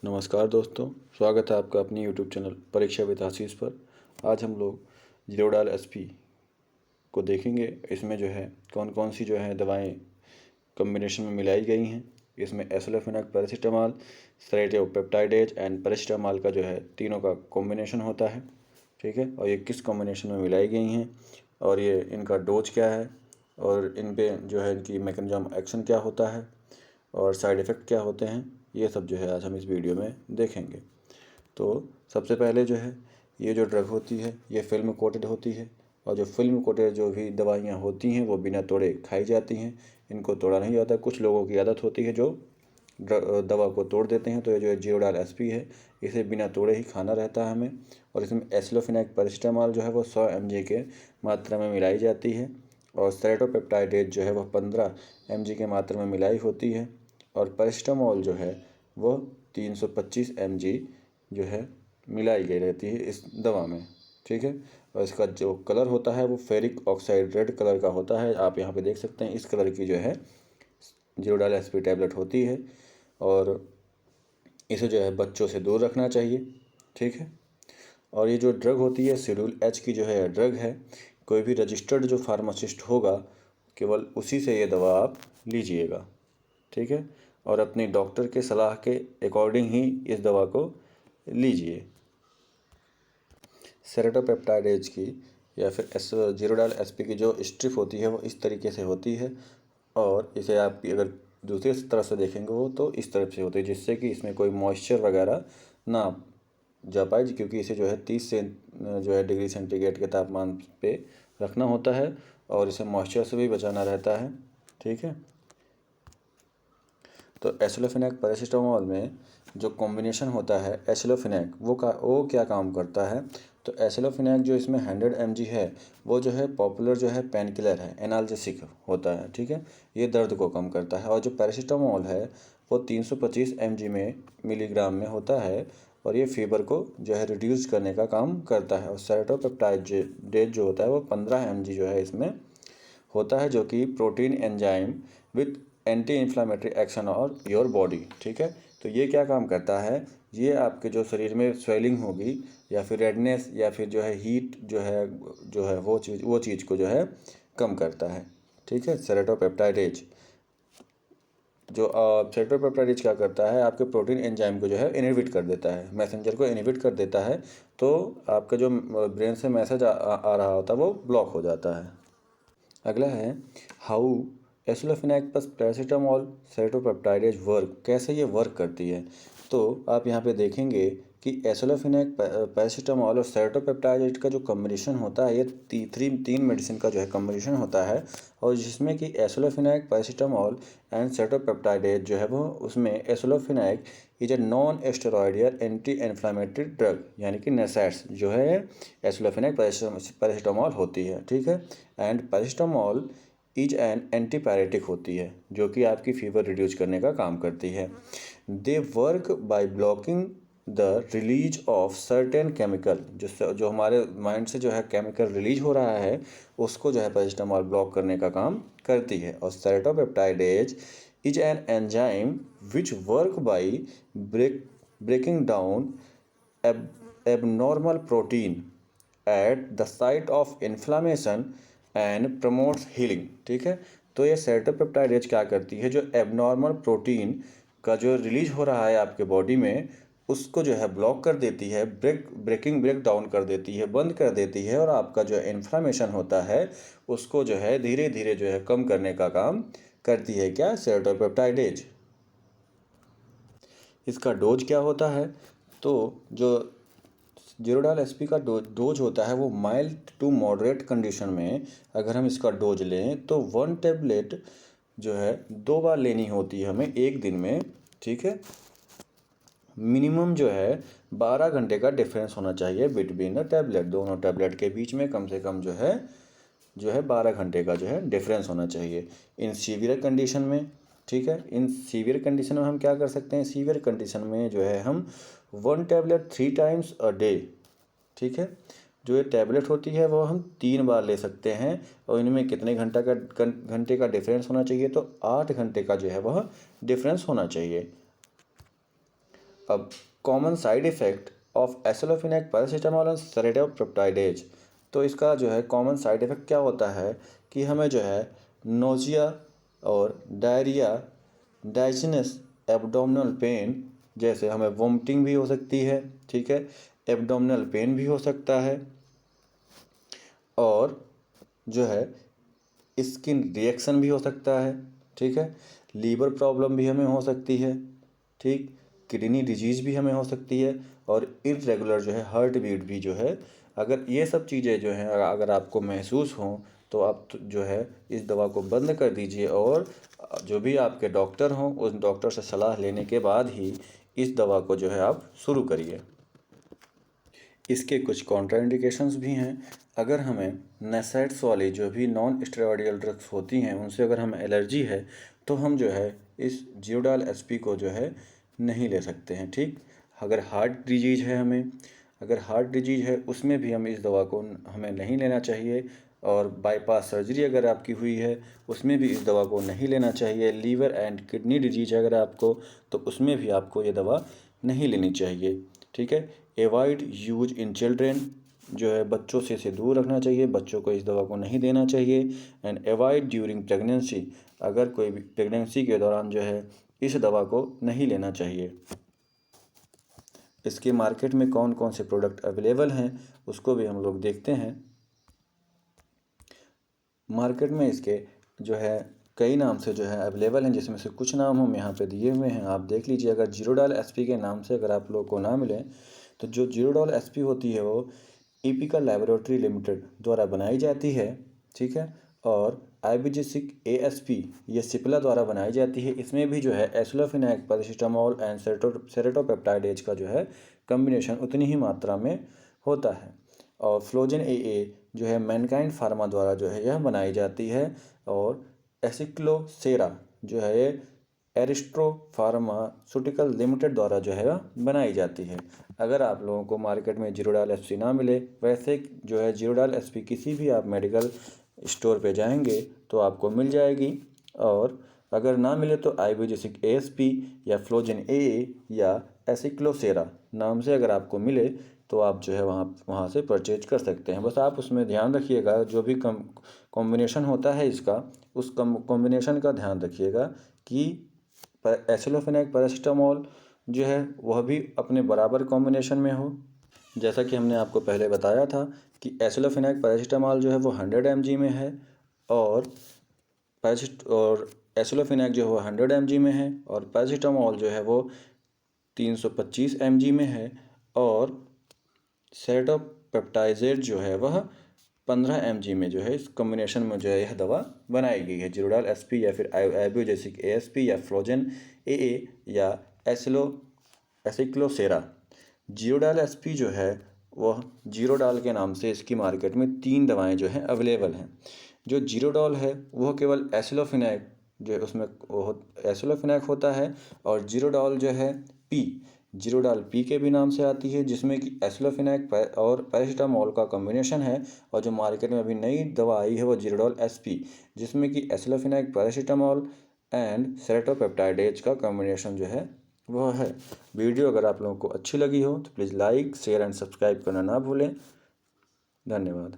नमस्कार दोस्तों, स्वागत है आपका अपनी यूट्यूब चैनल परीक्षा विद आशीष पर। आज हम लोग ज़ीरोडाल एसपी को देखेंगे। इसमें जो है कौन कौन सी जो है दवाएं कॉम्बिनेशन में मिलाई गई हैं। इसमें एसिलोफेनेक, पैरासीटामॉल, सेरोपेप्टाइडेज एंड पैरासीटामॉल का जो है तीनों का कॉम्बिनेशन होता है, ठीक है। और ये किस कॉम्बिनेशन में मिलाई गई हैं और ये इनका डोज क्या है और इन पे जो है इनकी मैकेनिज्म एक्शन क्या होता है और साइड इफ़ेक्ट क्या होते हैं, ये सब जो है आज हम इस वीडियो में देखेंगे। तो सबसे पहले जो है ये जो ड्रग होती है ये फिल्म कोटेड होती है और जो फिल्म कोटेड जो भी दवाइयाँ होती हैं वो बिना तोड़े खाई जाती हैं। इनको तोड़ा नहीं जाता। कुछ लोगों की आदत होती है जो दवा को तोड़ देते हैं। तो ये जो ज़ीरोडाल एसपी है इसे बिना तोड़े ही खाना रहता है हमें। और इसमें एसिलोफेनेक पैरासीटामॉल जो है वो 100 mg के मात्रा में मिलाई जाती है और सेरोपेप्टाइडेज जो है वह 15 mg के मात्रा में मिलाई होती है और पैरासीटामॉल जो है वह 325 mg जो है मिलाई गई रहती है इस दवा में, ठीक है। और इसका जो कलर होता है वो फेरिक ऑक्साइड रेड कलर का होता है। आप यहाँ पे देख सकते हैं इस कलर की जो है ज़ीरोडाल एसपी टैबलेट होती है और इसे जो है बच्चों से दूर रखना चाहिए, ठीक है। और ये जो ड्रग होती है शेड्यूल एच की जो है ड्रग है। कोई भी रजिस्टर्ड जो फार्मासिस्ट होगा केवल उसी से ये दवा आप लीजिएगा, ठीक है। और अपने डॉक्टर के सलाह के अकॉर्डिंग ही इस दवा को लीजिए। सेरोपेप्टाइडेज की या फिर ज़ीरोडाल एसपी की जो स्ट्रिप होती है वो इस तरीके से होती है और इसे आप अगर दूसरी तरफ से देखेंगे वो तो इस तरफ से होती है, जिससे कि इसमें कोई मॉइस्चर वगैरह ना जा पाए, क्योंकि इसे जो है 30 से जो है डिग्री सेंटीग्रेड के तापमान पे रखना होता है और इसे मॉइस्चर से भी बचाना रहता है, ठीक है। तो एसिलोफेनेक पैरासीटामॉल में जो कॉम्बिनेशन होता है एसिलोफेनेक वो क्या काम करता है। तो एसिलोफेनेक जो इसमें 100 mg है वो जो है पॉपुलर जो है पेन किलर है, एनाल्जेसिक होता है, ठीक है। ये दर्द को कम करता है। और जो पैरासीटामॉल है वो 325 mg में मिलीग्राम में होता है और ये फीवर को जो है रिड्यूस करने का काम करता है। और सेरोपेप्टाइडेज जो होता है वो 15 mg जो है इसमें होता है, जो कि protein enzyme with anti inflammatory action और योर बॉडी, ठीक है। तो ये क्या काम करता है, ये आपके जो शरीर में स्वेलिंग होगी या फिर रेडनेस या फिर जो है हीट जो है वो चीज़ को जो है कम करता है, ठीक है। सेरोपेप्टाइडेज सेरोपेप्टाइडेज क्या करता है, आपके प्रोटीन एंजाइम को जो है इनहिबिट कर देता है, मैसेंजर को इनहिबिट कर देता है। तो आपका जो ब्रेन से मैसेज आ रहा होता है वो ब्लॉक हो जाता है। अगला है हाउ एसिलोफेनेक प्लस पैरासीटामॉल सेरोपेप्टाइडेज वर्क, कैसे ये वर्क करती है। तो आप यहाँ पे देखेंगे कि एसिलोफेनेक पैरासीटामॉल और सेरोपेप्टाइडेज का जो कॉम्बिनेशन होता है ये तीन मेडिसिन का जो है कॉम्बिनेशन होता है और जिसमें कि एसिलोफेनेक पैरासीटामॉल एंड सेरोपेप्टाइडेज जो है वो उसमें aceclofenac is a non steroidal anti inflammatory drug यानी कि नसैड्स जो है एसिलोफेनेक पैरासीटामॉल होती है, ठीक है। And paracetamol is an antipyretic होती है जो कि आपकी फीवर रिड्यूस करने का काम करती है। They work by blocking the release of certain chemical, जो हमारे माइंड से जो है केमिकल रिलीज हो रहा है उसको जो है पैरासीटामॉल ब्लॉक करने का काम करती है। और serratiopeptidase is an enzyme which work by breaking down abnormal protein at the site of inflammation and promotes healing, ठीक है। तो ये सेरोपेप्टाइडेज क्या करती है, जो एबनॉर्मल प्रोटीन का जो रिलीज हो रहा है आपके बॉडी में उसको जो है ब्लॉक कर देती है, ब्रेक डाउन कर देती है, बंद कर देती है और आपका जो इन्फ्लामेशन होता है उसको जो है धीरे धीरे जो है कम करने का काम करती है। क्या, सेरोपेप्टाइडेज। इसका डोज क्या होता है, तो जो ज़ीरोडाल एसपी का डोज होता है वो माइल्ड टू मॉडरेट कंडीशन में अगर हम इसका डोज लें तो 1 टैबलेट जो है 2 बार लेनी होती है हमें एक दिन में, ठीक है। मिनिमम जो है 12 घंटे का डिफरेंस होना चाहिए बिटवीन द टैबलेट, दोनों टैबलेट के बीच में कम से कम जो है 12 घंटे का जो है डिफरेंस होना चाहिए इन सीवियर कंडीशन में, ठीक है। इन सीवियर कंडीशन में हम क्या कर सकते हैं, सीवियर कंडीशन में जो है हम 1 टैबलेट 3 टाइम्स अ डे, ठीक है। जो ये टैबलेट होती है वो हम 3 बार ले सकते हैं और इनमें कितने घंटे का डिफरेंस होना चाहिए, तो 8 घंटे का जो है वह डिफरेंस होना चाहिए। अब common side effect of aceclofenac paracetamol and serratiopeptidase, तो इसका जो है कॉमन साइड इफ़ेक्ट क्या होता है कि हमें जो है नोजिया और डायरिया, डाइजेनस, एब्डोमिनल पेन, जैसे हमें वोमिटिंग भी हो सकती है, ठीक है, एब्डोमिनल पेन भी हो सकता है, और जो है स्किन रिएक्शन भी हो सकता है, ठीक है, लीवर प्रॉब्लम भी हमें हो सकती है, ठीक, किडनी डिजीज़ भी हमें हो सकती है, और इरेगुलर जो है हार्ट बीट भी जो है, अगर ये सब चीज़ें जो हैं अगर आपको महसूस हों तो आप जो है इस दवा को बंद कर दीजिए और जो भी आपके डॉक्टर हों उस डॉक्टर से सलाह लेने के बाद ही इस दवा को जो है आप शुरू करिए। इसके कुछ कॉन्ट्राइंडिकेशंस भी हैं। अगर हमें नैसेट्स वाली जो भी नॉन स्टेरॉयडल ड्रग्स होती हैं उनसे अगर हमें एलर्जी है तो हम जो है इस जियोडाल एसपी को जो है नहीं ले सकते हैं, ठीक। अगर हार्ट डिजीज़ है अगर हार्ट डिजीज़ है उसमें भी हम इस दवा को हमें नहीं लेना चाहिए, और बाईपास सर्जरी अगर आपकी हुई है उसमें भी इस दवा को नहीं लेना चाहिए। लीवर एंड किडनी डिजीज अगर आपको, तो उसमें भी आपको ये दवा नहीं लेनी चाहिए, ठीक है। एवॉइड यूज इन चिल्ड्रेन, जो है बच्चों से इसे दूर रखना चाहिए, बच्चों को इस दवा को नहीं देना चाहिए। एंड एवॉइड ड्यूरिंग प्रेगनेंसी, अगर कोई भी प्रेगनेंसी के दौरान जो है इस दवा को नहीं लेना चाहिए। इसके मार्केट में कौन कौन से प्रोडक्ट अवेलेबल हैं उसको भी हम लोग देखते हैं। मार्केट में इसके जो है कई नाम से जो है अवेलेबल हैं, जिसमें से कुछ नाम हम यहाँ पे दिए हुए हैं, आप देख लीजिए। अगर जीरोडाल एसपी के नाम से अगर आप लोग को ना मिले तो जो जीरोडाल एसपी होती है वो इपिका लैबोरेटरी लिमिटेड द्वारा बनाई जाती है, ठीक है, और आईबीजेसिक एएसपी ये सिप्ला द्वारा बनाई जाती है। इसमें भी जो है एसिलोफेनेक, पैरासीटामोल एंड सेरोपेप्टाइडेज का जो है कम्बिनेशन उतनी ही मात्रा में होता है। और फ्लोजेन ए जो है मैनकाइंड फार्मा द्वारा जो है यह बनाई जाती है, और एसिक्लोसेरा जो है एरिस्ट्रो फार्मास्यूटिकल लिमिटेड द्वारा जो है बनाई जाती है। अगर आप लोगों को मार्केट में जीरोडाल एसपी ना मिले, वैसे जो है जीरोडाल एसपी किसी भी आप मेडिकल स्टोर पे जाएंगे तो आपको मिल जाएगी, और अगर ना मिले तो आईबीजेसिक एएसपी या फ्लोजेन ए या एसिक्लोसेरा नाम से अगर आपको मिले तो आप जो है वहाँ से परचेज कर सकते हैं। बस आप उसमें ध्यान रखिएगा, जो भी कॉम्बिनेशन होता है इसका, उस कॉम्बिनेशन का ध्यान रखिएगा कि एसिलोफेनेक पैरासीटामोल जो है वह भी अपने बराबर कॉम्बिनेशन में हो। जैसा कि हमने आपको पहले बताया था कि एसिलोफेनेक पैरासीटामोल जो है वो 100 mg में है, और एसिलोफेनेक जो है वो 100 mg में है, और पैरासीटामोल जो है वो 325 mg में है, और सेरोपेप्टाइडेज जो है वह 15 mg में जो है इस कॉम्बिनेशन में जो है यह दवा बनाई गई है। जीरोडाल एसपी या फिर आईबीजेसिक एएसपी या फ्लोजेन ए या एसिक्लोसेरा। जीरोडाल एसपी जो है वह जीरोडाल के नाम से इसकी मार्केट में 3 दवाएं जो हैं अवेलेबल हैं। जो जीरोडाल है वह केवल एसिलोफेनेक जो है उसमें एसिलोफेनेक होता है, और जीरोडाल जो है जीरोडाल पी के भी नाम से आती है, जिसमें कि एसिलोफेनेक और पैरासीटामोल का कॉम्बिनेशन है। और जो मार्केट में अभी नई दवा आई है वो जीरोडाल एसपी, जिसमें कि एसिलोफेनेक, पैरासीटामोल एंड सेरोपेप्टाइडेज का कॉम्बिनेशन जो है वह है। वीडियो अगर आप लोगों को अच्छी लगी हो तो please like, share and subscribe करना ना भूलें। धन्यवाद।